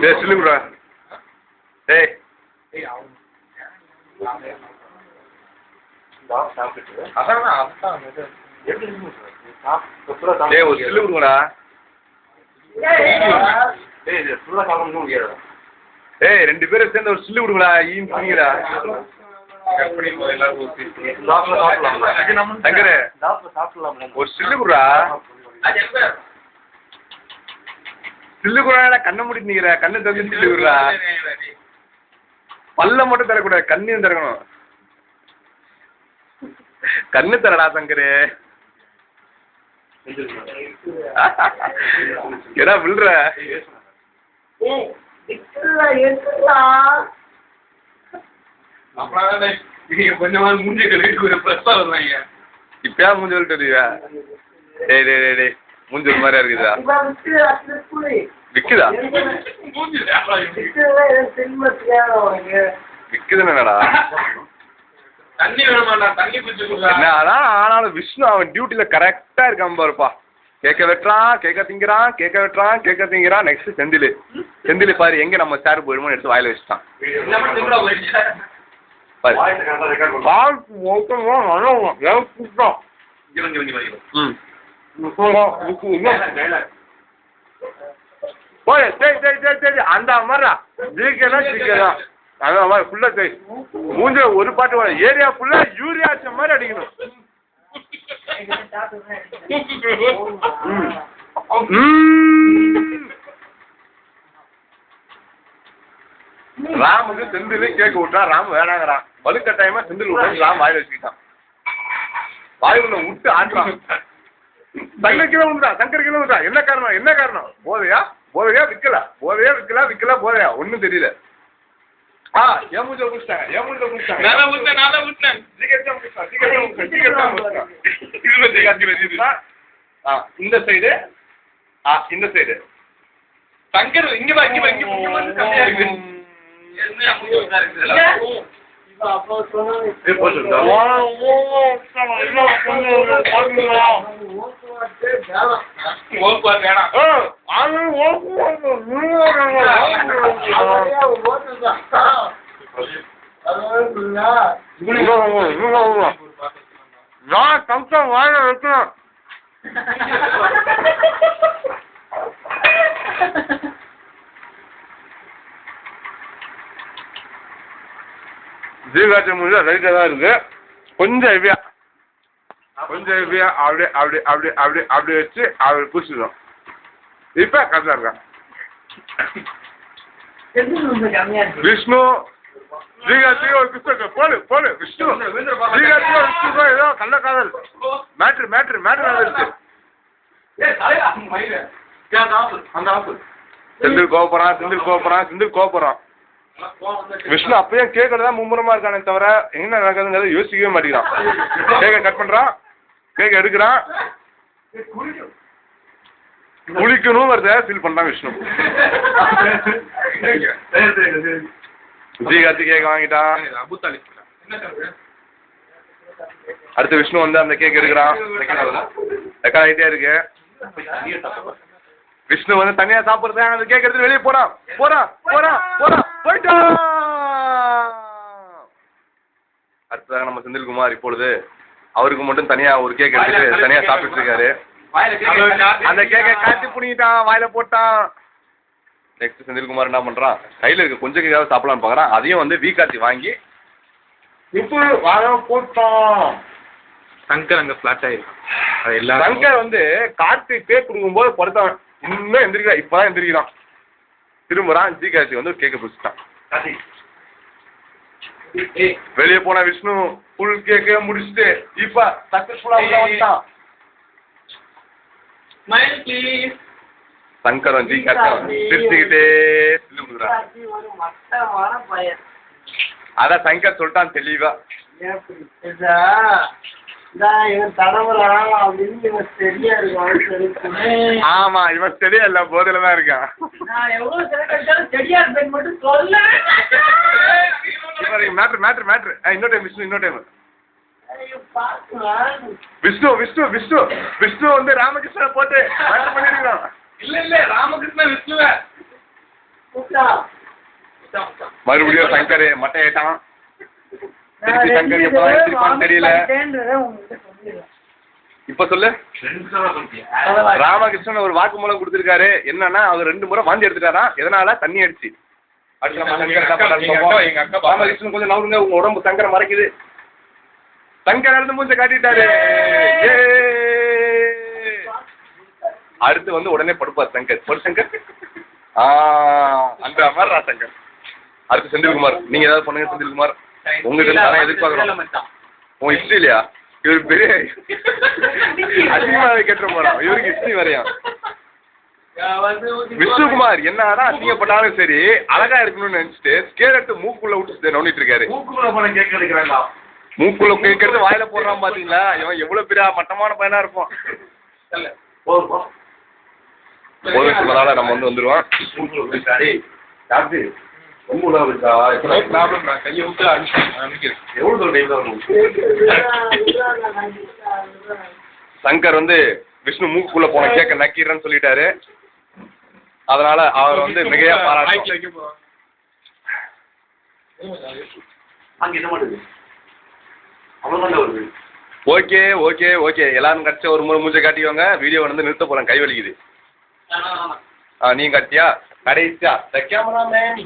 டேய் சில்லு குடுடா. டேய் டேய் ஒரு சில்லு குடுங்கடா. ஏய் 2 பேரும் சேர்ந்து ஒரு சில்லு குடுங்கடா. ஈன்னு சொன்னீங்கடா. சங்கரே ஒரு சில்லு குடுடா. சில்லு குடுடா. கண்ணை மூடிட்டு நிக்கிற. கண்ணை திறந்து சில்லு குடுடா. பல்ல மட்டும் தரக்கூடாது, கண்ணையும் திறக்கணும். கண்ணு தரடா சங்கரே. ஏடா விழுற. கொஞ்சமா மூஞ்சி கழுவிட்டு பிரஸ்தாவங்க இப்பயா மூஞ்சி சொல்லிட்டு. டேய் டேய் டேய் டேய் மூஞ்சி ஒரு மாதிரியா இருக்குதா? விக்குதா? விக்குதுன்னடா. தண்ணி வேணுமாடா, தண்ணி குடிச்சு என்ன ஆனாலும் விஷ்ணு அவன் டியூட்டில கரெக்டா இருக்கான் பாருப்பா. கேக்க வெட்டுறான், கேக்க திங்கிறான், கேக்க வெட்டுறான், கேக்க திங்கிறான். நெக்ஸ்ட் செந்தில். செந்தில் பாரு எங்க நம்ம சார் போயிடுமோ எடுத்து வாயில வச்சுட்டான். அந்த மாதிரிடா ஜிகேதான் அதான் மாதிரி ஃபுல்லா மூஞ்ச ஒரு பாட்டு ஏரியா ஃபுல்லா யூரியா அடிச்ச மாதிரி அடிக்கணும். ராமுக்கு செந்தில் கேட்க விட்டான். ராம் வேணாங்கிறான். வலுக்கட்டாயமா செந்தில் விட்டு ராம் வாயில வச்சுக்கிட்டான். வாயுல விட்டு ஆட்டுறான். சங்கர் கிலோ விழுந்தா, சங்கர் கிலோ விழுந்தா. என்ன காரணம்? என்ன காரணம்? போதையா? போதையா விக்கல? போதையா விக்கல? விக்கல போதையா? ஒன்னும் தெரியல. என் மூஞ்ச முடிச்சிட்டாங்க. என் மூஞ்ச முடிச்சிட்டாங்க. இந்த சைடு இந்த சைடு சங்கர் இங்க இங்க நான் கம்சம் வாழ வைக்கிறேன். ஜீகாட்சி முடிஞ்சா ரைட்டா தான் இருக்கு. கொஞ்சம் ஹெவியா அப்படியே அப்படி அப்படி அப்படி அப்படி வச்சு அப்படி பிடிச்சிடும். இப்ப கரெக்டா இருக்கான். விஷ்ணு ஜீகாட்சி ஒரு கிறிஸ்து போடு போடு. விஷ்ணு ஜீகாட்சி ஒரு கிறிஸ்து ஏதோ கள்ள காதல் மேட்ரு மேட்ரு மேட்ரு நடந்துருச்சு. செந்தில் கோபுறான், செந்தில் கோபுறான், செந்தில் கோபுறான். விஷ்ணு அப்பயே கேட்கறதுதான் மும்முரமா இருக்கானே தவிர என்ன நடக்குதுங்கிறத யோசிக்கவே மாட்டேங்கிறான். கேக்க கட் பண்றான், கேக்க எடுக்கிறான், குளிக்கணும் வருத ஃபீல் பண்றான் விஷ்ணு. ஜிகாத்தி கேக்க வாங்கிட்டான். அடுத்து விஷ்ணு வந்து அந்த கேக் எடுக்கிறான். ரெக்கார்ட் ஆகிட்டே இருக்கு. விஷ்ணு வந்து தனியா சாப்பிடுறத அந்த கேக் எடுத்து வெளியே போறான் போறான் போறான் போறான் போயிட்டான். அடுத்ததாக நம்ம செந்தில்குமார் இப்பொழுது அவருக்கு மட்டும் தனியா ஒரு கேக் எடுத்துட்டு தனியா சாப்பிட்டு இருக்காரு. அந்த கேக்கை காட்டி புடிங்கிட்டான், வாயில போட்டான். நெக்ஸ்ட் செந்தில்குமார் என்ன பண்றான்? கையில இருக்க கொஞ்சம் கேக்காவது சாப்பிடலான்னு பாக்குறான். அதையும் வந்து வீக்காத்தி வாங்கி இப்போ வாழ போட்டான். சங்கர் அங்க பிளாட் ஆயிருக்கு. சங்கர் வந்து கார்த்தி கேக் கொடுக்கும் போது படுத்தான். இன்னும் எந்திரிக்கிறான். இப்பதான் எந்திரிக்கிறான். திரும்புறான். ஜிகாட்சி வந்து கேக்க பிடிச்சிட்டான். வெளியே போன விஷ்ணு ஃபுல் கேக்க முடிச்சுட்டு இப்ப சக்சஸ்ஃபுல்லா உள்ள வந்துட்டான். சங்கரம் ஜிகாட்சி சிரிச்சுக்கிட்டே சொல்லி கொடுக்குறான். அதான் சங்கர் சொல்லிட்டான் தெளிவா. ஆமா இவன் சரியா இல்ல, போதில தான் இருக்கான். மேட்ரு மேட்ரு மேட்ரு இன்னொரு டைம் விஷ்ணு இன்னொரு டைம் விஷ்ணு விஷ்ணு விஷ்ணு விஷ்ணு வந்து ராமகிருஷ்ணன் போட்டு மேட்ரு பண்ணிருக்கான். இல்ல இல்ல ராமகிருஷ்ணன் விஷ்ணுவ மறுபடியும் சங்கர் மட்டை ஏட்டான். திருப்பி சங்கர் எப்பதான் எடுத்திருப்பான்னு தெரியல. இப்ப சொல்லு. ராமகிருஷ்ணன் ஒரு வாக்குமூலம் கொடுத்திருக்காரு. என்னன்னா அவர் 2 முறை வாந்தி எடுத்துட்டாராம். எதனால? தண்ணி அடிச்சு. அடுத்து நம்ம சங்கர் என்ன பண்றாரு? ராமகிருஷ்ணன் கொஞ்சம் நவுருங்க, உங்க உடம்பு சங்கரை மறைக்குது. சங்கர் இருந்து மூஞ்ச காட்டிட்டாரு. அடுத்து வந்து உடனே படுப்பார் சங்கர். படு சங்கர். அந்த மாதிரி சங்கர். அடுத்து செந்தில்குமார். நீங்க ஏதாவது பண்ணுங்க செந்தில்குமார். உங்ககிட்ட தான் எதிர்பார்க்கிறோம். உன் ஹிஸ்டரி இல்லையா? இவரு பெரிய அதிகமாக கேட்ட போறான். இவருக்கு ஹிஸ்டரி வரையா? விஷ்ணுகுமார் என்னதான் அசிங்கப்பட்டாலும் சரி அழகா இருக்கணும்னு நினைச்சிட்டு ஸ்கேர் எடுத்து மூக்குள்ள விட்டு நோண்டிட்டு இருக்காரு. மூக்குள்ள கேட்கறது வாயில போடுறான் பாத்தீங்களா? இவன் எவ்வளவு பெரிய மட்டமான பையனா இருப்பான். போதும் சொன்னதால நம்ம வந்து வந்துருவோம். சங்கர் வந்து விஷ்ணு மூக்குள்ள போன கேக்க நக்கிறேன்னு சொல்லிட்டாரு. அதனால அவர் வந்து மிகையா பாராட்டு. ஓகே ஓகே ஓகே எல்லாரும் கட்சி ஒரு முறை மூஞ்சை காட்டிக்கோங்க. வீடியோ வந்து நிறுத்த போறேன், கை வலிக்குது. நீங்க கட்டியா கடைசியா கேமரா மேன்